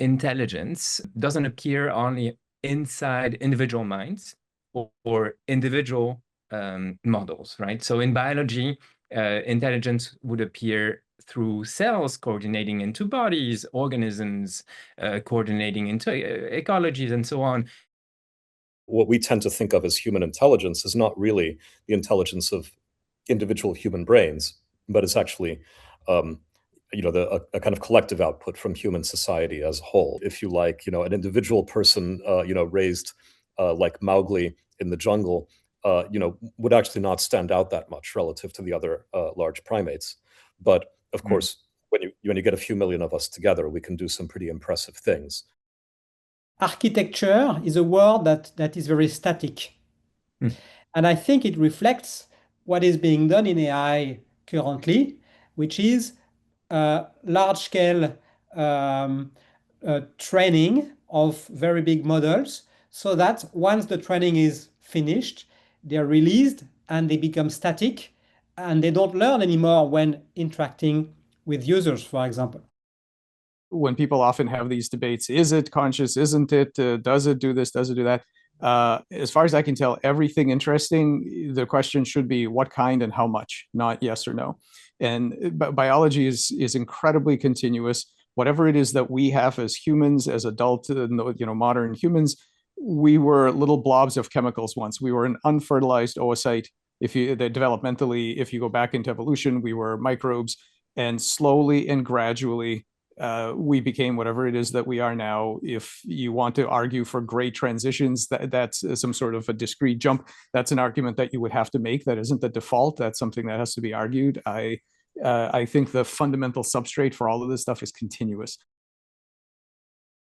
intelligence doesn't appear only inside individual minds or individual models, right? So in biology, intelligence would appear through cells coordinating into bodies, organisms coordinating into ecologies, and so on. What we tend to think of as human intelligence is not really the intelligence of individual human brains, but it's actually a kind of collective output from human society as a whole. If you like, an individual person, raised like Mowgli in the jungle, would actually not stand out that much relative to the other large primates. But of course, when you get a few million of us together, we can do some pretty impressive things. Architecture is a word that is very static. And I think it reflects what is being done in AI currently, which is large-scale training of very big models, so that once the training is finished, they're released and they become static, and they don't learn anymore when interacting with users, for example. When people often have these debates, is it conscious, isn't it, does it do this, does it do that? As far as I can tell, everything interesting, the question should be what kind and how much, not yes or no. And biology is incredibly continuous. Whatever it is that we have as humans, as adult, modern humans, we were little blobs of chemicals once. We were an unfertilized oocyte. Developmentally, if you go back into evolution, we were microbes, and slowly and gradually, we became whatever it is that we are now. If you want to argue for great transitions, that's some sort of a discrete jump. That's an argument that you would have to make. That isn't the default. That's something that has to be argued. I think the fundamental substrate for all of this stuff is continuous.